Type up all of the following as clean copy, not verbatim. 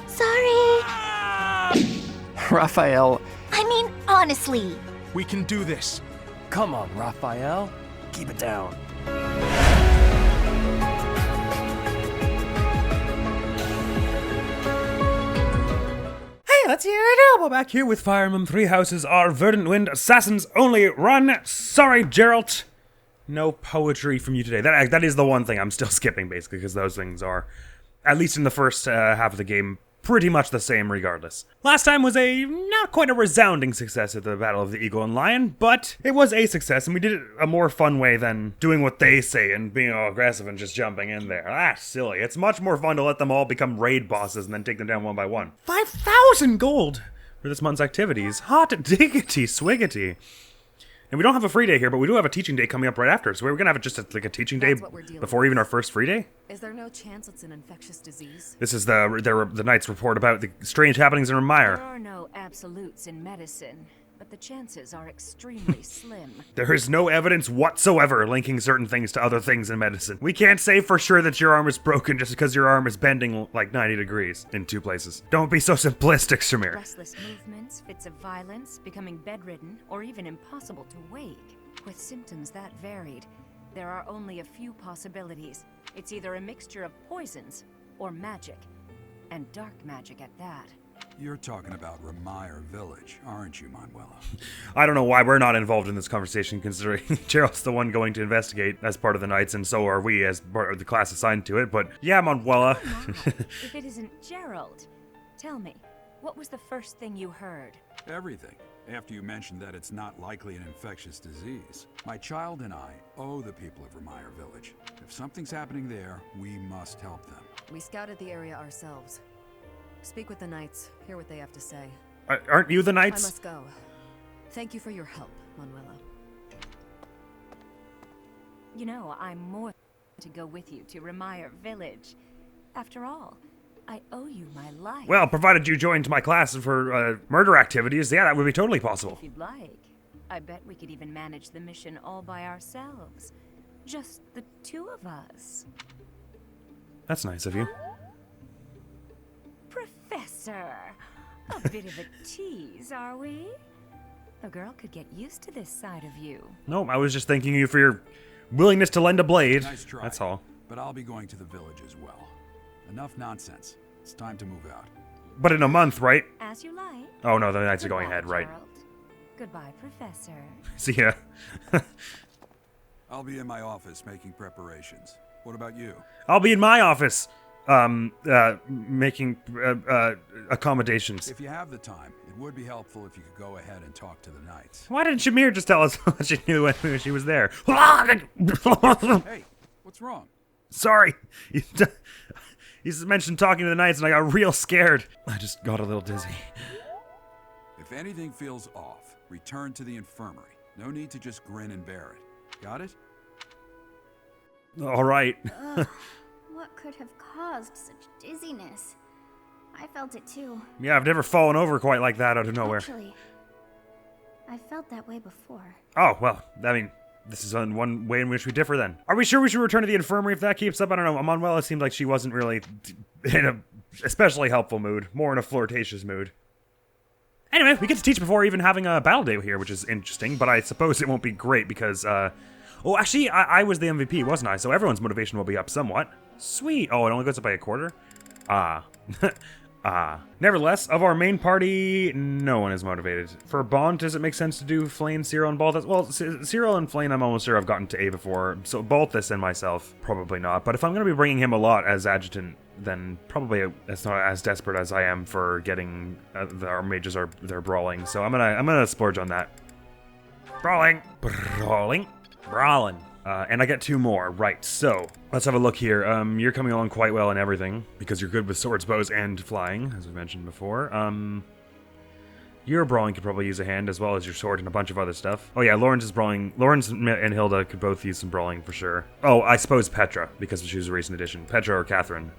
Sorry. Raphael. I mean, honestly. We can do this. Come on, Raphael. Keep it down. Hey, let's hear it. We're back here with Fire Emblem Three Houses, our Verdant Wind Assassins Only Run. Sorry, Geralt. No poetry from you today. That is the one thing I'm still skipping, basically, because those things are, at least in the first half of the game, pretty much the same regardless. Last time was not quite a resounding success at the Battle of the Eagle and Lion, but it was a success, and we did it a more fun way than doing what they say and being all aggressive and just jumping in there. That's silly. It's much more fun to let them all become raid bosses and then take them down one by one. 5,000 gold for this month's activities. Hot diggity swiggity. And we don't have a free day here, but we do have a teaching day coming up right after. So we're going to have it just like a teaching day before even our first free day. Is there no chance it's an infectious disease? This is the Knight's report about the strange happenings in Remire. There are no absolutes in medicine, but the chances are extremely slim. There is no evidence whatsoever linking certain things to other things in medicine. We can't say for sure that your arm is broken just because your arm is bending like 90 degrees in two places. Don't be so simplistic, Shamir. Restless movements, fits of violence, becoming bedridden, or even impossible to wake. With symptoms that varied, there are only a few possibilities. It's either a mixture of poisons or magic, and dark magic at that. You're talking about Remire Village, aren't you, Manuela? I don't know why we're not involved in this conversation, considering Gerald's the one going to investigate as part of the Knights, and so are we as part of the class assigned to it, but yeah, Manuela. If it isn't Gerald, tell me, what was the first thing you heard? Everything. After you mentioned that it's not likely an infectious disease. My child and I owe the people of Remire Village. If something's happening there, we must help them. We scouted the area ourselves. Speak with the Knights, hear what they have to say. Aren't you the I Knights? must go. Thank you for your help, Manuela. You know, I'm more to go with you to Remire Village. After all, I owe you my life. Well, provided you joined my class for murder activities, yeah, that would be totally possible. If you'd like, I bet we could even manage the mission all by ourselves. Just the two of us. That's nice of you. Professor, a bit of a tease, are we? A girl could get used to this side of you. No, I was just thanking you for your willingness to lend a blade. Nice try. That's all. But I'll be going to the village as well. Enough nonsense. It's time to move out. But in a month, right? As you like. Oh no, the Knights are Goodbye, going ahead, right? Gerald. Goodbye, Professor. See ya. I'll be in my office making preparations. What about you? I'll be in my office, making accommodations. If you have the time, it would be helpful if you could go ahead and talk to the Knights. Why didn't Shamir just tell us what she knew when she was there? Hey, what's wrong? Sorry. You just mentioned talking to the Knights and I got real scared. I just got a little dizzy. If anything feels off, return to the infirmary. No need to just grin and bear it. Got it? All right. What could have caused such dizziness? I felt it too. Yeah, I've never fallen over quite like that out of nowhere. Actually, I felt that way before. Oh, well, I mean, this is one way in which we differ then. Are we sure we should return to the infirmary if that keeps up? I don't know. Manuela seemed like she wasn't really in a especially helpful mood. More in a flirtatious mood. Anyway, we get to teach before even having a battle day here, which is interesting, but I suppose it won't be great because, oh, actually, I was the MVP, wasn't I? So everyone's motivation will be up somewhat. Sweet. Oh, it only goes up by a quarter? Nevertheless, of our main party, no one is motivated. For Bond, does it make sense to do Flane, Cyril, and Balthus? Well, Cyril and Flane, I'm almost sure I've gotten to A before, so Balthus and myself, probably not. But if I'm going to be bringing him a lot as adjutant, then probably it's not as desperate as I am for getting our mages they're brawling. So I'm gonna splurge on that. Brawling. And I get 2 more, right, so let's have a look here. You're coming along quite well in everything, because you're good with swords, bows, and flying, as we mentioned before. Your brawling could probably use a hand, as well as your sword and a bunch of other stuff. Oh yeah, Lawrence is brawling. Lawrence and Hilda could both use some brawling, for sure. Oh, I suppose Petra, because she was a recent addition. Petra or Catherine.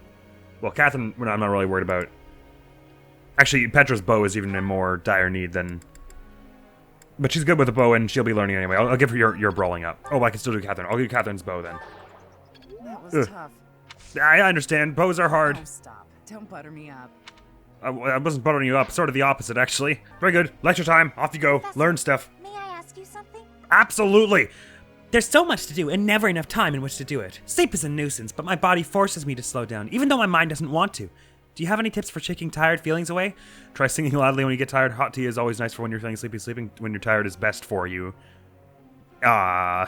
Well, Catherine, I'm not really worried about. Actually, Petra's bow is even in more dire need than... But she's good with a bow, and she'll be learning anyway. I'll give her your brawling up. Oh, I can still do Catherine. I'll do Catherine's bow, then. That was tough. I understand. Bows are hard. Oh, stop. Don't butter me up. I wasn't buttering you up. Sort of the opposite, actually. Very good. Lecture time. Off you go. Professor, Learn stuff. May I ask you something? Absolutely. There's so much to do and never enough time in which to do it. Sleep is a nuisance, but my body forces me to slow down, even though my mind doesn't want to. Do you have any tips for shaking tired feelings away? Try singing loudly when you get tired. Hot tea is always nice for when you're feeling sleepy. Sleeping when you're tired is best for you. I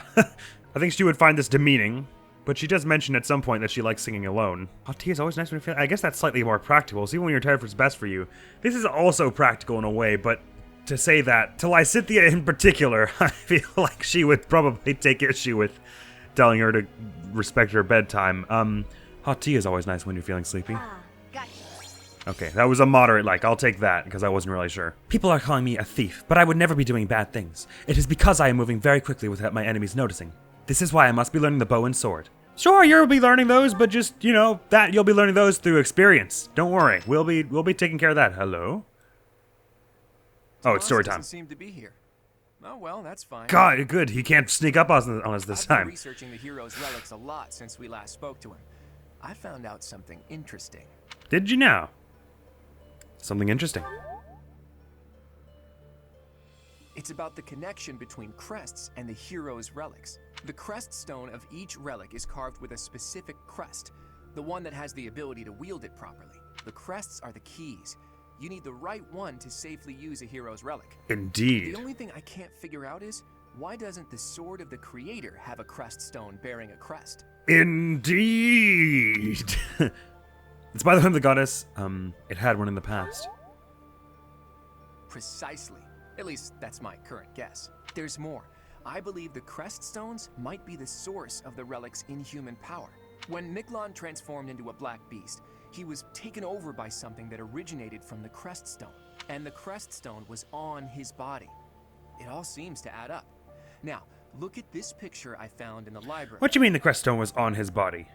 think she would find this demeaning, but she does mention at some point that she likes singing alone. Hot tea is always nice when you're feeling... I guess that's slightly more practical. So even when you're tired, it's best for you. This is also practical in a way, but to say that, to Lysithea in particular, I feel like she would probably take issue with telling her to respect her bedtime. Hot tea is always nice when you're feeling sleepy. Gotcha. Okay, that was a moderate like. I'll take that, because I wasn't really sure. People are calling me a thief, but I would never be doing bad things. It is because I am moving very quickly without my enemies noticing. This is why I must be learning the bow and sword. Sure, you'll be learning those, but just, you know, that you'll be learning those through experience. Don't worry, we'll be taking care of that. Hello? Oh, it's story time. Doesn't seem to be here. Oh well, that's fine. God, good. He can't sneak up on us this I've been time. researching the hero's relics a lot since we last spoke to him. I found out something interesting. Did you now? Something interesting. It's about the connection between crests and the hero's relics. The crest stone of each relic is carved with a specific crest, the one that has the ability to wield it properly. The crests are the keys. You need the right one to safely use a hero's relic. Indeed. The only thing I can't figure out is, why doesn't the sword of the creator have a crest stone bearing a crest? Indeed. It's by the whim of the goddess. It had one in the past. Precisely. At least, that's my current guess. There's more. I believe the crest stones might be the source of the relic's inhuman power. When Miklon transformed into a black beast, he was taken over by something that originated from the crest stone, and the crest stone was on his body. It all seems to add up. Now, look at this picture I found in the library. What do you mean the crest stone was on his body?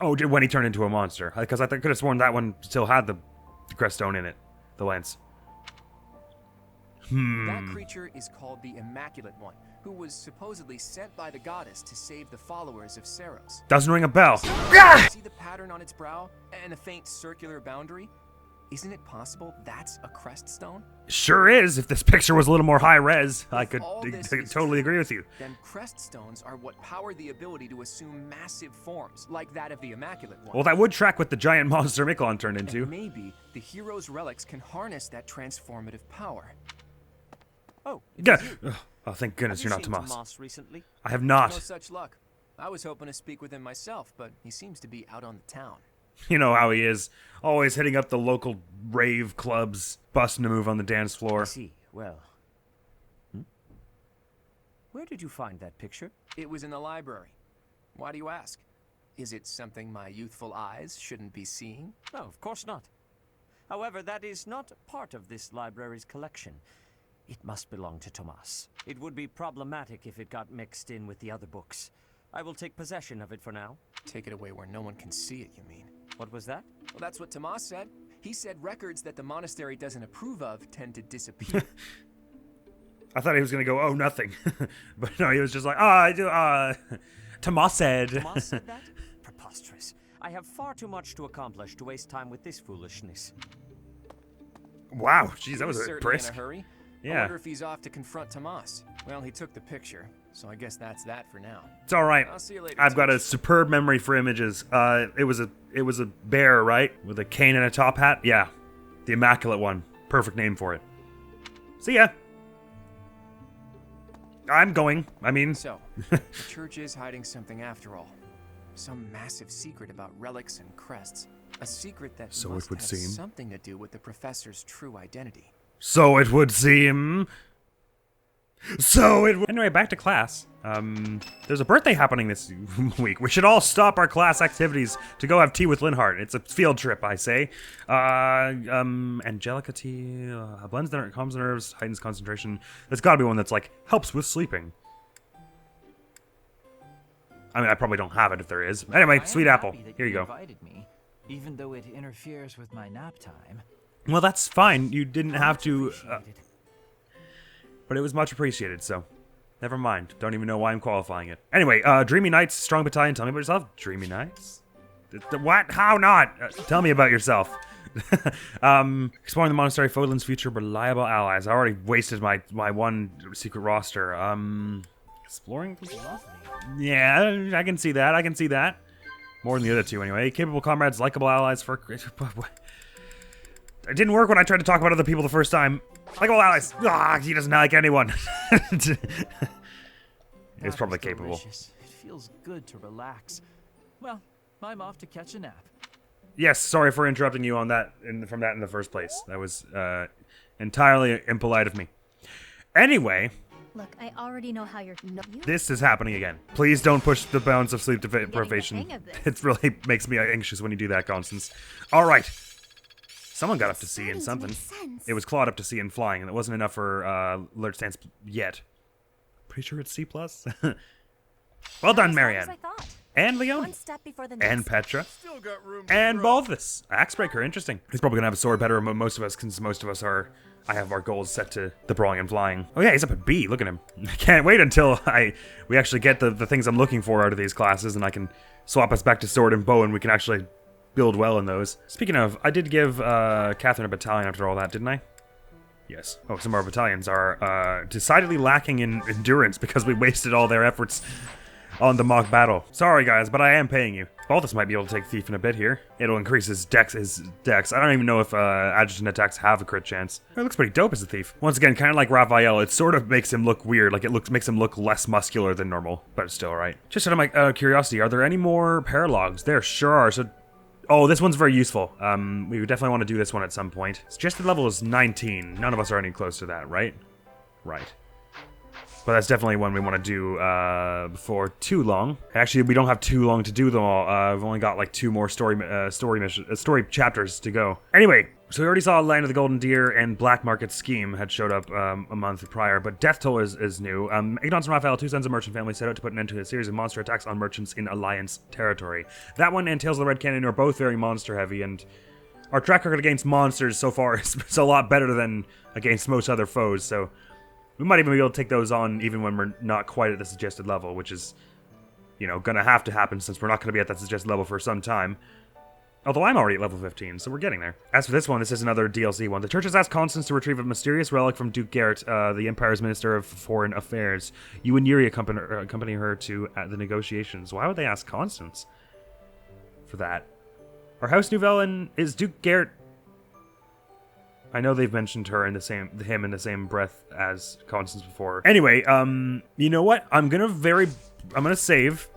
Oh, when he turned into a monster? Because I could have sworn that one still had the crest stone in it, the lens. That creature is called the Immaculate One, who was supposedly sent by the goddess to save the followers of Seros. Doesn't ring a bell. See the pattern on its brow and the faint circular boundary? Isn't it possible that's a crest stone? Sure is. If this picture was a little more high res, I could all this is totally agree with you. Then crest stones are what power the ability to assume massive forms, like that of the Immaculate One. Well, that would track what the giant monster Miklon turned into. And maybe the hero's relics can harness that transformative power. Oh, Yeah. Oh, thank goodness you're not Tomas. Tomas. Recently? I have No not. such luck. I was hoping to speak with him myself, but he seems to be out on the town. You know how he is. Always hitting up the local rave clubs, busting a move on the dance I floor. see. Well. Where did you find that picture? It was in the library. Why do you ask? Is it something my youthful eyes shouldn't be seeing? No, of course not. However, that is not part of this library's collection. It must belong to Tomas. It would be problematic if it got mixed in with the other books. I will take possession of it for now. Take it away where no one can see it, you mean? What was that? Well, that's what Tomas said. He said records that the monastery doesn't approve of tend to disappear. I thought he was going to go, oh, nothing. But no, he was just like, I do, Tomas said. Tomas said that? Preposterous. I have far too much to accomplish to waste time with this foolishness. Wow, jeez, He that was a certainly brisk. in a hurry. I Yeah. wonder if he's off to confront Tomas. Well, he took the picture, so I guess that's that for now. It's all right. I'll see you later. I've got a Teach. superb memory for images. It was a bear, right? With a cane and a top hat? Yeah. The Immaculate One. Perfect name for it. See ya. I'm going. I mean, So, the church is hiding something after all. Some massive secret about relics and crests. A secret that So it must would have seem. something to do with the professor's true identity. so it would seem. Anyway, back to class. There's a birthday happening this week. We should all stop our class activities to go have tea with Linhart. It's a field trip, I say. Angelica tea, blends the calms the nerves, heightens concentration. There's got to be one that's like helps with sleeping. I mean, I probably don't have it if there is. Anyway, I am sweet apple. happy that Here you go. Invited me, even though it interferes with my nap time. Well, that's fine. You didn't have to. Appreciated. But it was much appreciated, so never mind. Don't even know why I'm qualifying it. Anyway, Dreamy Nights, Strong Battalion. Tell me about yourself. Dreamy Nights? What? How not? Tell me about yourself. Exploring the monastery, Fodlan's future reliable allies. I already wasted my one secret roster. Exploring philosophy. Yeah, I can see that. I can see that. More than the other two, anyway. Capable comrades, likable allies for. It didn't work when I tried to talk about other people the first time. Likable allies. Ah, he doesn't like anyone. It's probably capable. Delicious. It feels good to relax. Well, I'm off to catch a nap. Yes, sorry for interrupting you on that from that in the first place. That was entirely impolite of me. Anyway, Look, I already know how you're. this is happening again. Please don't push the bounds of sleep getting the deprivation. hang of this. It really makes me anxious when you do that, Constance. All right. Someone got up to sea in Starting to something. make sense. It was clawed up to sea and flying, and it wasn't enough for alert stance yet. Pretty sure it's C+. Well done, Marianne. And Leone. One step before the next. And Petra. Still got room And Balthus. Axebreaker, interesting. He's probably gonna have a sword better than most of us, since most of us are. I have our goals set to the brawling and flying. Oh yeah, he's up at B. Look at him. I can't wait until we actually get the things I'm looking for out of these classes, and I can swap us back to sword and bow, and we can actually build well in those. Speaking of, I did give Catherine a battalion after all that, didn't I? Yes. Oh, some of our battalions are decidedly lacking in endurance because we wasted all their efforts on the mock battle. Sorry guys, but I am paying you. Balthus might be able to take Thief in a bit here. It'll increase his dex. I don't even know if adjutant attacks have a crit chance. It looks pretty dope as a thief. Once again, kind of like Raphael, it sort of makes him look weird. Like makes him look less muscular than normal, but it's still right. Just out of my curiosity, are there any more paralogs? There sure are. So, oh, this one's very useful. We would definitely want to do this one at some point. Suggested level is 19. None of us are any close to that, right? Right. But that's definitely one we want to do before too long. Actually, we don't have too long to do them all. We've only got like 2 more story chapters to go. Anyway, so we already saw Land of the Golden Deer and Black Market Scheme had showed up a month prior, but Death Toll is new. Ignatz and Raphael, 2 sons of merchant family, set out to put an end to a series of monster attacks on merchants in Alliance territory. That one and Tales of the Red Canyon are both very monster heavy, and our track record against monsters so far is a lot better than against most other foes, so we might even be able to take those on even when we're not quite at the suggested level, which is, you know, gonna have to happen since we're not gonna be at that suggested level for some time. Although I'm already at level 15, so we're getting there. As for this one, this is another DLC one. The church has asked Constance to retrieve a mysterious relic from Duke Garrett, the Empire's Minister of Foreign Affairs. You and Yuri accompany her to the negotiations. Why would they ask Constance for that? Our House Nouvelle is Duke Garrett. I know they've mentioned him in the same breath as Constance before. Anyway, you know what? I'm gonna save,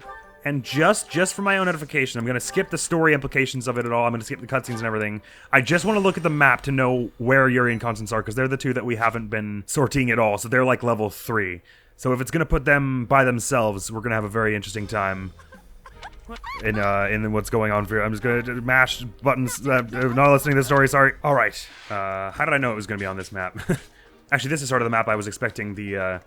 and just for my own edification, I'm gonna skip the story implications of it at all. I'm gonna skip the cutscenes and everything. I just want to look at the map to know where Yuri and Constance are, because they're the 2 that we haven't been sorting at all. So they're like level 3. So if it's gonna put them by themselves, we're gonna have a very interesting time in what's going on for you. I'm just gonna mash buttons. Not listening to the story. Sorry. All right. How did I know it was gonna be on this map? Actually, this is sort of the map I was expecting the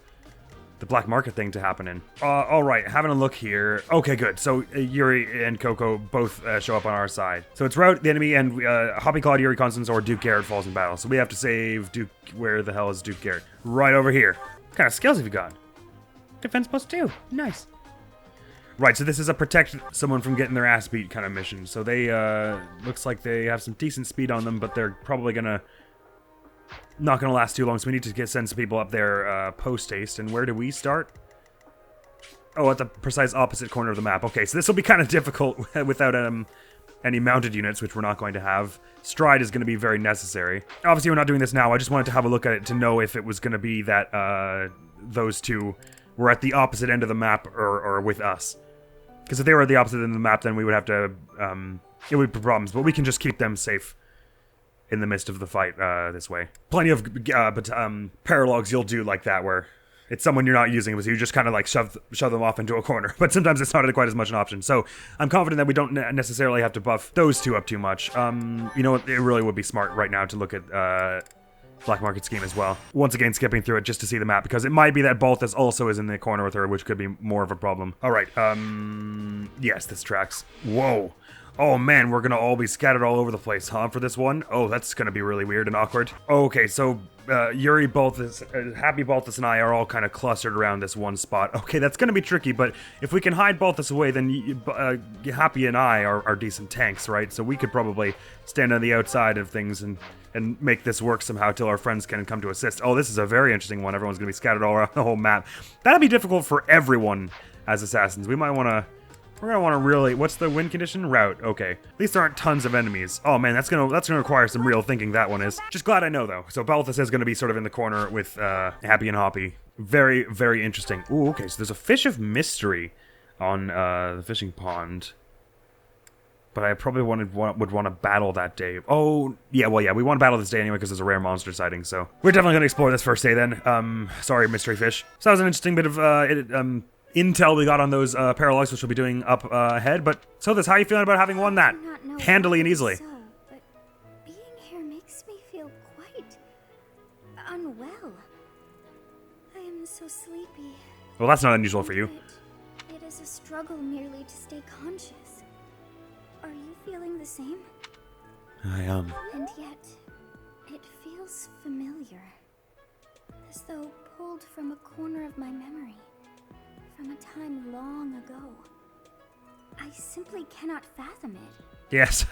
black market thing to happen in. All right. Having a look here. Okay, good. So Yuri and Coco both show up on our side. So it's rout the enemy, and Hoppy Claude, Yuri, Constance, or Duke Garrett falls in battle. So we have to save Duke. Where the hell is Duke Garrett? Right over here. What kind of skills have you got? Defense +2. Nice. Right, so this is a protect someone from getting their ass beat kind of mission. So they, looks like they have some decent speed on them, but they're probably not gonna last too long, so we need to send some people up there, post-haste. And where do we start? Oh, at the precise opposite corner of the map. Okay, so this will be kind of difficult without, any mounted units, which we're not going to have. Stride is going to be very necessary. Obviously, we're not doing this now. I just wanted to have a look at it to know if it was going to be that, those 2 were at the opposite end of the map or with us. Because if they were at the opposite end of the map, then we would have to, it would be problems. But we can just keep them safe in the midst of the fight this way. Plenty of paralogs you'll do like that, where it's someone you're not using, but you just kind of like shove them off into a corner. But sometimes it's not quite as much an option. So I'm confident that we don't necessarily have to buff those 2 up too much. You know what? It really would be smart right now to look at Black Market Scheme as well. Once again, skipping through it just to see the map, because it might be that Balthus also is in the corner with her, which could be more of a problem. All right, yes, this tracks. Whoa. Oh man, we're gonna all be scattered all over the place, huh, for this one? Oh, that's gonna be really weird and awkward. Okay, so Yuri, Balthus, Happy Balthus and I are all kind of clustered around this one spot. Okay, that's gonna be tricky, but if we can hide Balthus away, then Happy and I are decent tanks, right? So we could probably stand on the outside of things and make this work somehow till our friends can come to assist. Oh, this is a very interesting one. Everyone's gonna be scattered all around the whole map. That'd be difficult for everyone as assassins. We might wanna... We're gonna want to really... What's the win condition? Route. Okay. At least there aren't tons of enemies. Oh man, that's gonna require some real thinking, that one is. Just glad I know, though. So Balthus is gonna be sort of in the corner with Happy and Hoppy. Very, very interesting. Ooh, okay, so there's a fish of mystery on the fishing pond. But I probably would want to battle that day. Oh, yeah, well, yeah, we want to battle this day anyway because there's a rare monster sighting, so... We're definitely gonna explore this first day, then. Sorry, mystery fish. So that was an interesting bit of, intel we got on those paralogs, which we'll be doing up ahead. But so how are you feeling about having won that handily and easily? So, but being here makes me feel quite unwell. I am so sleepy. Well, that's not unusual for you. It is a struggle merely to stay conscious. Are you feeling the same? I am. And yet, it feels familiar, as though pulled from a corner of my memory. From a time long ago. I simply cannot fathom it. Yes,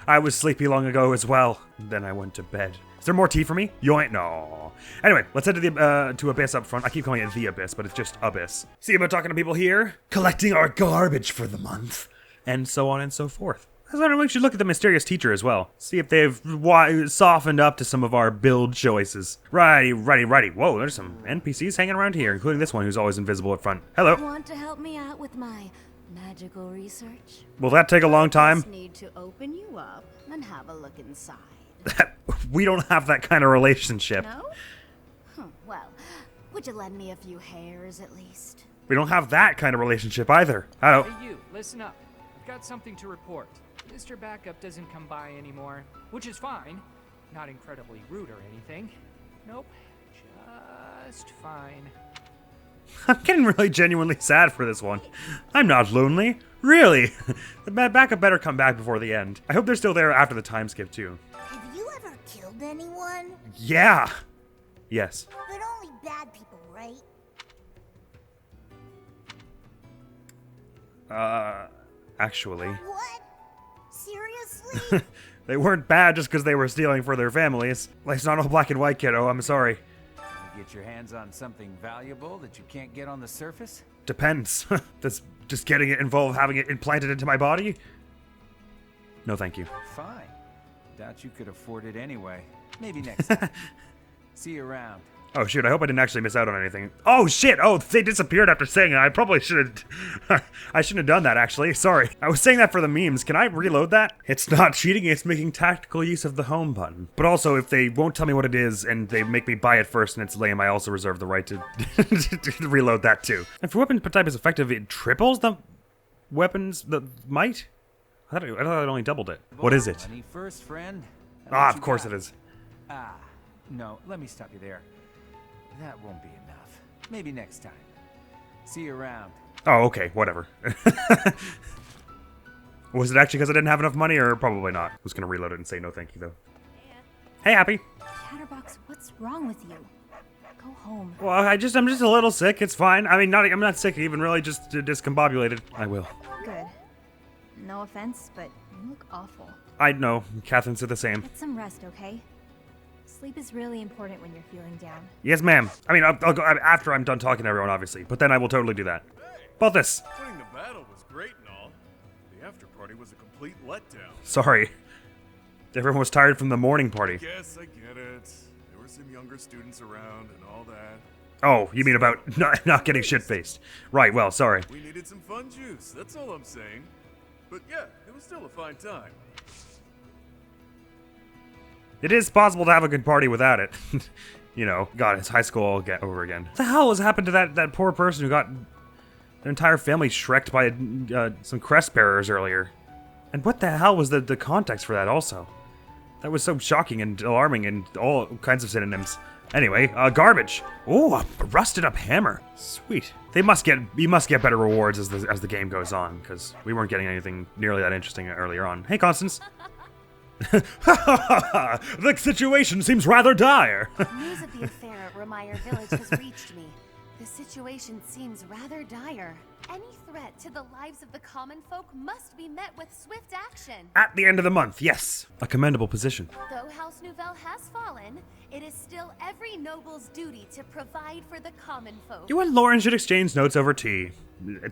I was sleepy long ago as well. Then I went to bed. Is there more tea for me? Yoink, no. Anyway, let's head to the to Abyss up front. I keep calling it the Abyss, but it's just Abyss. See about talking to people here, collecting our garbage for the month, and so on and so forth. I was wondering, we should look at the mysterious teacher as well. See if they've softened up to some of our build choices. Righty. Whoa, there's some NPCs hanging around here, including this one who's always invisible up front. Hello. Want to help me out with my magical research? Will that take a long time? Just need to open you up and have a look inside. We don't have that kind of relationship. No? Well, would you lend me a few hairs at least? We don't have that kind of relationship either. Hello. Hey you, listen up. I've got something to report. Mr. Backup doesn't come by anymore, which is fine. Not incredibly rude or anything. Nope, just fine. I'm getting really genuinely sad for this one. I'm not lonely. Really. The Backup better come back before the end. I hope they're still there after the time skip, too. Have you ever killed anyone? Yeah. Yes. But only bad people, right? Actually. What? Seriously? They weren't bad just because they were stealing for their families. Life's not all black and white, kiddo. I'm sorry. You get your hands on something valuable that you can't get on the surface? Depends. Does just getting it involve having it implanted into my body? No, thank you. Fine. Doubt you could afford it anyway. Maybe next time. See you around. Oh shoot, I hope I didn't actually miss out on anything. Oh shit, oh, they disappeared after saying it. I probably should have... I shouldn't have done that, actually. Sorry. I was saying that for the memes. Can I reload that? It's not cheating, it's making tactical use of the home button. But also, if they won't tell me what it is and they make me buy it first and it's lame, I also reserve the right to, to reload that too. And for weapon type is effective, it triples the weapons, the might? I thought it only doubled it. What is it? Money first, friend. Ah, of course it is. Ah, no, let me stop you there. That won't be enough. Maybe next time. See you around. Oh, okay, whatever. Was it actually because I didn't have enough money, or probably not? I was gonna reload it and say no thank you, though. Hey, Happy. Chatterbox, what's wrong with you? Go home. Well, I'm just a little sick. It's fine. I mean, I'm not sick even, really, just discombobulated. I will. Good. No offense, but you look awful. I know. Catherine said the same. Get some rest, okay? Sleep is really important when you're feeling down. Yes, ma'am. I mean, I'll go after I'm done talking to everyone, obviously. But then I will totally do that. About this. Winning the battle was great and all. The after party was a complete letdown. Sorry. Everyone was tired from the morning party. Yes, I get it. There were some younger students around and all that. Oh, you mean about not getting shit-faced. Right, well, sorry. We needed some fun juice, that's all I'm saying. But yeah, it was still a fine time. It is possible to have a good party without it. You know, God, it's high school all over again. What the hell has happened to that poor person who got their entire family shreked by some crest bearers earlier? And what the hell was the context for that also? That was so shocking and alarming and all kinds of synonyms. Anyway, garbage. Oh, a rusted up hammer. Sweet. You must get better rewards as the game goes on, because we weren't getting anything nearly that interesting earlier on. Hey, Constance. The situation seems rather dire. News of the affair at Remire Village has reached me. The situation seems rather dire. Any threat to the lives of the common folk must be met with swift action. At the end of the month, yes. A commendable position. Though House Nouvelle has fallen, it is still every noble's duty to provide for the common folk. You and Lauren should exchange notes over tea.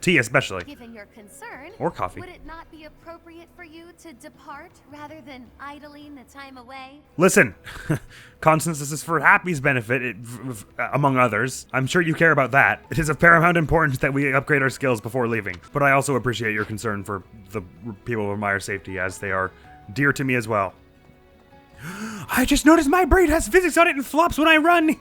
Tea especially. Given your concern, or coffee. Would it not be appropriate for you to depart rather than idling the time away? Listen, Constance, this is for Happy's benefit, among others. I'm sure you care about that. It is of paramount importance that we upgrade our skills before leaving. But I also appreciate your concern for the people of Meyer safety, as they are dear to me as well. I just noticed my brain has physics on it and flops when I run.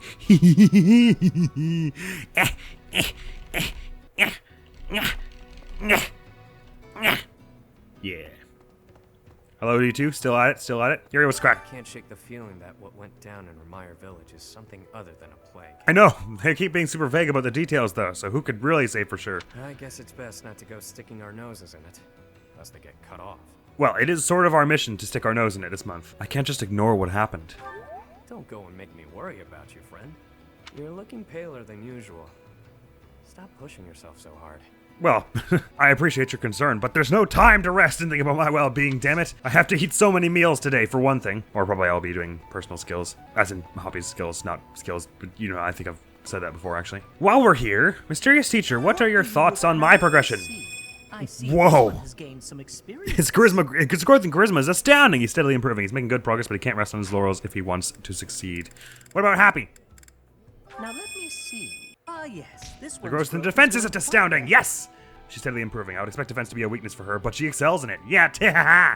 Yeah. Hello, D2. Still at it? Still at it? Gary, what's crack? I can't shake the feeling that what went down in Remire Village is something other than a plague. I know. They keep being super vague about the details, though, so who could really say for sure? I guess it's best not to go sticking our noses in it, lest they get cut off. Well, it is sort of our mission to stick our nose in it this month. I can't just ignore what happened. Don't go and make me worry about you, friend. You're looking paler than usual. Stop pushing yourself so hard. Well, I appreciate your concern, but there's no time to rest and think about my well-being, damn it. I have to eat so many meals today, for one thing. Or probably I'll be doing personal skills. As in, hobbies skills, not skills. But, you know, I think I've said that before, actually. While we're here, Mysterious Teacher, what are your thoughts on my progression? Whoa! Has gained some experience. His growth in charisma is astounding. He's steadily improving. He's making good progress, but he can't rest on his laurels if he wants to succeed. What about Happy? Now let me see. Ah, yes. This The growth in defense is astounding. Yes! She's steadily improving. I would expect defense to be a weakness for her, but she excels in it. Yeah,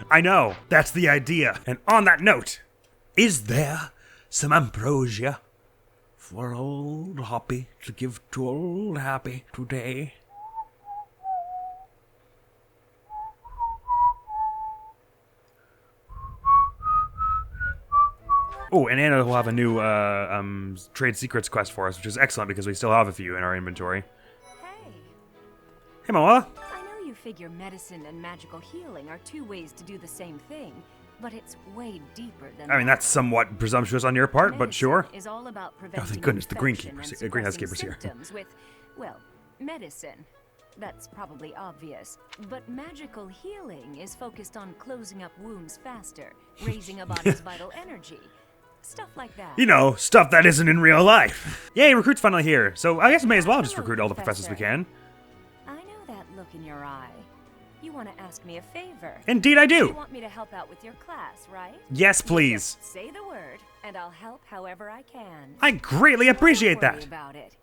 I know. That's the idea. And on that note, is there some ambrosia for old Hoppy to give to old Happy today? Oh, and Anna will have a new trade secrets quest for us, which is excellent because we still have a few in our inventory. Hey, Moala. I know you figure medicine and magical healing are two ways to do the same thing, but it's way deeper than I mean, that's somewhat presumptuous on your part, but sure. Is all about preventing thank goodness, the infection greenhouse and keeper's here. symptoms with, well, medicine. That's probably obvious. But magical healing is focused on closing up wounds faster, raising a body's vital energy. Stuff like that. You know, stuff that isn't in real life. Yay, recruit's finally here. So I guess we may as well just recruit all the professors we can. I know that look in your eye. You want to ask me a favor. Indeed I do. You want me to help out with your class, right? Yes, please. Just say the word, and I'll help however I can. I greatly appreciate Don't worry that. about it.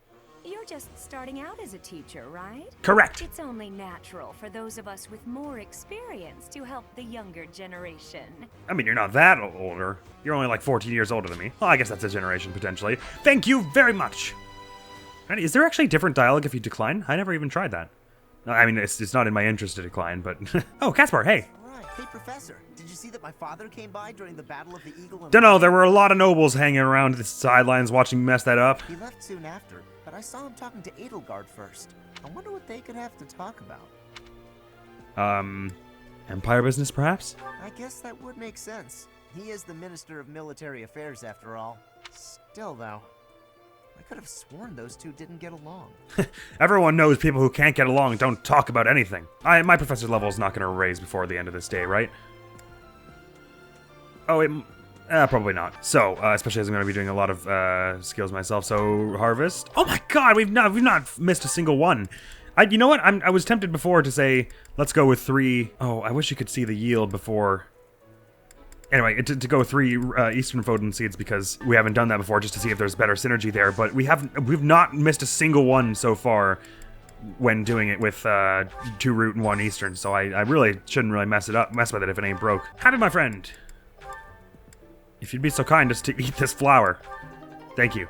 You're just starting out as a teacher, right? Correct. It's only natural for those of us with more experience to help the younger generation. I mean, you're not that older. You're only like 14 years older than me. Well, I guess that's a generation, potentially. Thank you very much. Is there actually different dialogue if you decline? I never even tried that. I mean, it's not in my interest to decline, but... Oh, Caspar, hey. Right. Hey, Professor, did you see that my father came by during the Battle of the Eagle and... Dunno, there were a lot of nobles hanging around the sidelines watching me mess that up. He left soon after, but I saw him talking to Edelgard first. I wonder what they could have to talk about. Empire business, perhaps? I guess that would make sense. He is the Minister of Military Affairs, after all. Still, though, I could have sworn those two didn't get along. Everyone knows people who can't get along don't talk about anything. My professor level is not going to raise before the end of this day, right? Oh, probably not. So, especially as I'm going to be doing a lot of skills myself. So, harvest. Oh my God, we've not missed a single one. You know what? I was tempted before to say let's go with 3. Oh, I wish you could see the yield before. Anyway, to go 3 Eastern Foden seeds because we haven't done that before, just to see if there's better synergy there. But we've not missed a single one so far when doing it with 2 root and 1 Eastern. So I really shouldn't really mess with it if it ain't broke. Happy, my friend. If you'd be so kind as to eat this flower. Thank you.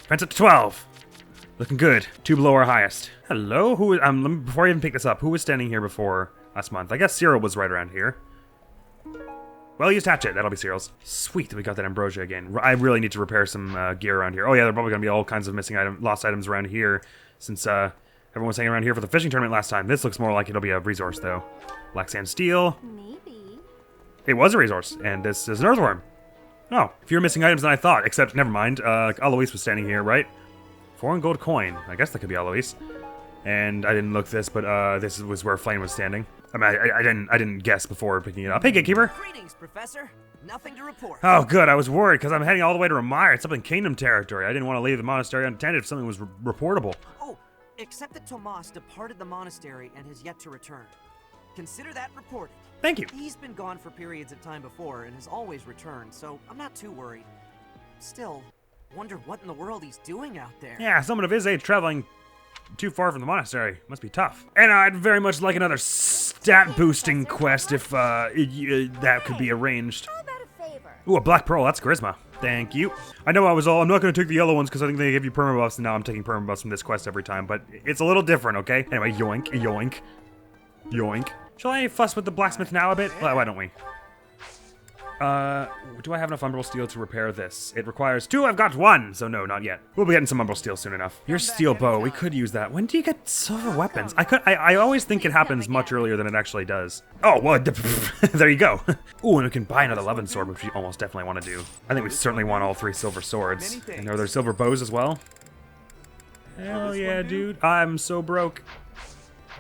Defense up to 12. Looking good. 2 below our highest. Hello? Before I even pick this up, who was standing here before last month? I guess Cyril was right around here. Well-used hatchet. That'll be cereals. Sweet that we got that ambrosia again. I really need to repair some gear around here. Oh yeah, there are probably gonna be all kinds of missing lost items around here, since everyone was hanging around here for the fishing tournament last time. This looks more like it'll be a resource though. Black sand steel. Maybe. It was a resource, and this is an earthworm. Oh, fewer missing items than I thought. Except, never mind. Alois was standing here, right? 4 gold coin. I guess that could be Alois. And I didn't look this, but this was where Flame was standing. I mean, I didn't guess before picking it up. Hey, Gatekeeper. Greetings, Professor. Nothing to report. Oh, good. I was worried because I'm heading all the way to Remire. It's up in Kingdom territory. I didn't want to leave the monastery unattended if something was reportable. Oh, except that Tomas departed the monastery and has yet to return. Consider that reported. Thank you. He's been gone for periods of time before and has always returned, so I'm not too worried. Still, wonder what in the world he's doing out there. Yeah, someone of his age traveling too far from the monastery. Must be tough. And I'd very much like another stat boosting quest if that could be arranged. Ooh, a black pearl. That's charisma. Thank you. I know I'm not going to take the yellow ones because I think they give you perma buffs, and now I'm taking perma buffs from this quest every time, but it's a little different, okay? Anyway, yoink, yoink, yoink. Shall I fuss with the blacksmith now a bit? Well, why don't we? Do I have enough umbral steel to repair this? It requires 2, I've got 1, so no, not yet. We'll be getting some umbral steel soon enough. Your steel bow, we could use that. When do you get silver weapons? I always think it happens much earlier than it actually does. Oh, well, there you go. Ooh, and we can buy another 11 sword, which we almost definitely want to do. I think we certainly want all 3 silver swords. And are there silver bows as well? Hell yeah, dude. I'm so broke.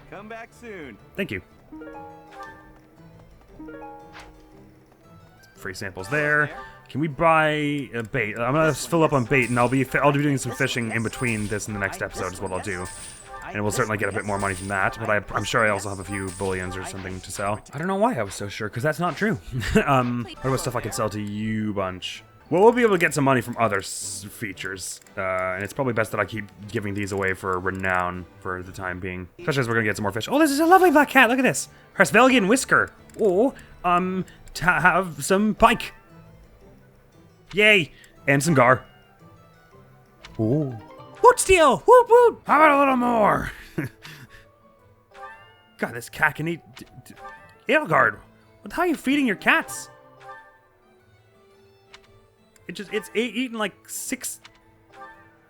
Come back soon. Thank you. Free samples there. Can we buy a bait? I'm gonna fill up on bait, and I'll be doing some fishing in between this and the next episode is what I'll do. And we'll certainly get a bit more money from that, but I'm sure I also have a few bullions or something to sell. I don't know why I was so sure, because that's not true. What about stuff I can sell to you bunch? Well, we'll be able to get some money from other features, and it's probably best that I keep giving these away for renown for the time being. Especially as we're gonna get some more fish. Oh, this is a lovely black cat, look at this! Harsvelgian whisker! Oh, to have some pike. Yay! And some gar. Ooh. Wood steel! Whoop whoop! How about a little more? God, this cat can eat... Edelgard! How are you feeding your cats? It's eating like 6...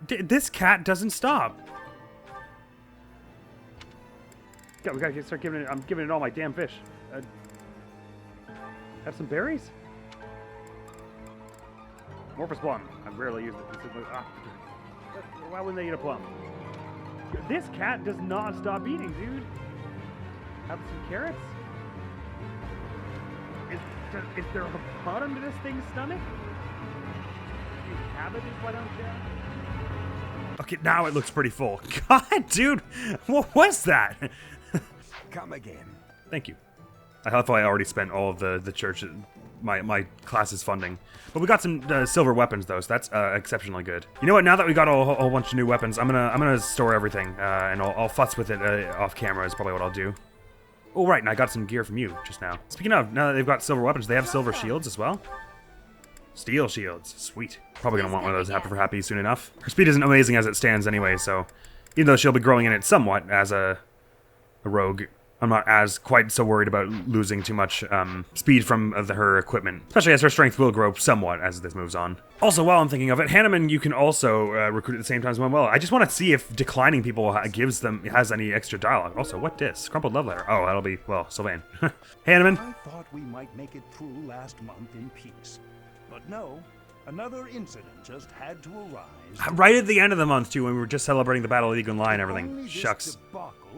This cat doesn't stop. God, we gotta start giving it... I'm giving it all my damn fish. Have some berries? Morphous plum. I've rarely used it. Why wouldn't they eat a plum? This cat does not stop eating, dude. Have some carrots? Is there a bottom to this thing's stomach? You cabbages, why don't you? Okay, now it looks pretty full. God, dude, what was that? Come again. Thank you. I thought I already spent all of the church, my class's funding. But we got some silver weapons though, so that's exceptionally good. You know what? Now that we got a whole bunch of new weapons, I'm gonna store everything, and I'll futz with it off camera. Is probably what I'll do. Oh right, and I got some gear from you just now. Speaking of, now that they've got silver weapons, they have silver shields as well. Steel shields, sweet. Probably gonna want one of those for Happy soon enough. Her speed isn't amazing as it stands anyway, so even though she'll be growing in it somewhat as a rogue, I'm not as quite so worried about losing too much speed from her equipment, especially as her strength will grow somewhat as this moves on. Also, while I'm thinking of it, Hanneman you can also recruit at the same time as well. I just want to see if declining people has any extra dialogue. Also, what dis? Crumpled love letter. Oh, that'll be, well, Sylvain. Hanneman. I thought we might make it through last month in peace, but no. Another incident just had to arise. Right at the end of the month, too, when we were just celebrating the Battle of Eagle Line and everything. Shucks.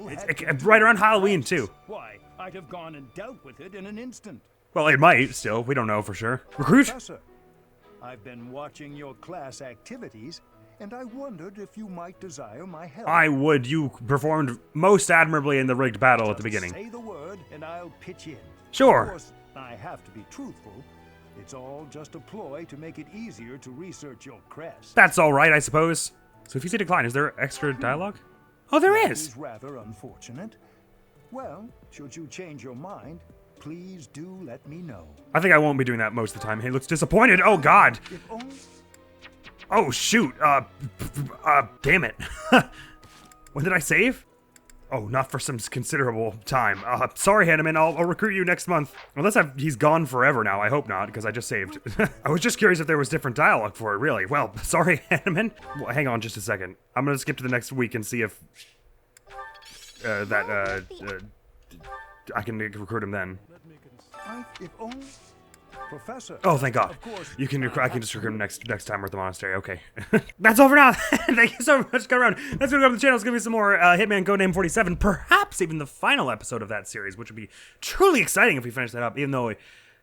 It's right around Halloween, too. Why, I'd have gone and dealt with it in an instant. Well, it might, still. We don't know for sure. Recruit? Professor, I've been watching your class activities, and I wondered if you might desire my help. I would. You performed most admirably in the rigged battle at the beginning. Say the word, and I'll pitch in. Sure. Of course, I have to be truthful. It's all just a ploy to make it easier to research your crest. That's all right, I suppose. So if you say decline, is there extra dialogue? Oh, there is! That is rather unfortunate. Well, should you change your mind, please do let me know. I think I won't be doing that most of the time. He looks disappointed. Oh, God. Oh, shoot. Damn it. When did I save? Oh, not for some considerable time. Sorry, Hanneman, I'll recruit you next month. Unless he's gone forever now. I hope not, because I just saved. I was just curious if there was different dialogue for it, really. Well, sorry, Hanneman. Well, hang on just a second. I'm gonna skip to the next week and see if I can recruit him then. If only... Professor. Oh, thank God. You can. I can just recruit him next time we're at the monastery. Okay. That's all for now. Thank you so much. Go around. That's gonna go to the channel. It's gonna be some more Hitman Codename 47. Perhaps even the final episode of that series, which would be truly exciting if we finish that up. Even though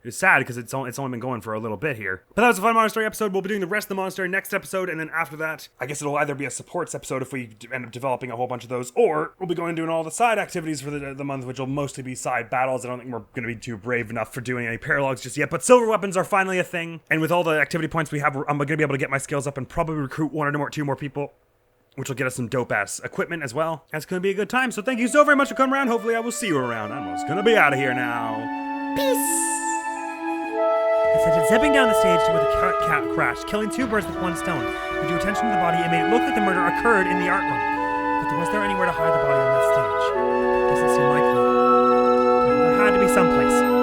it's sad because it's only been going for a little bit here. But that was a fun monastery episode. We'll be doing the rest of the monastery next episode, and then after that, I guess it'll either be a supports episode if we end up developing a whole bunch of those, or we'll be going and doing all the side activities for the month, which will mostly be side battles. I don't think we're going to be too brave enough for doing any paralogs just yet, but silver weapons are finally a thing, and with all the activity points we have, I'm going to be able to get my skills up and probably recruit two more people, which will get us some dope-ass equipment as well. That's going to be a good time, so thank you so very much for coming around. Hopefully I will see you around. I'm just going to be out of here now. Peace! It started zipping down the stage to where the cat crashed, killing 2 birds with 1 stone. We drew attention to the body and made it look like the murder occurred in the art room. But was there anywhere to hide the body on that stage? Doesn't seem likely. There had to be someplace.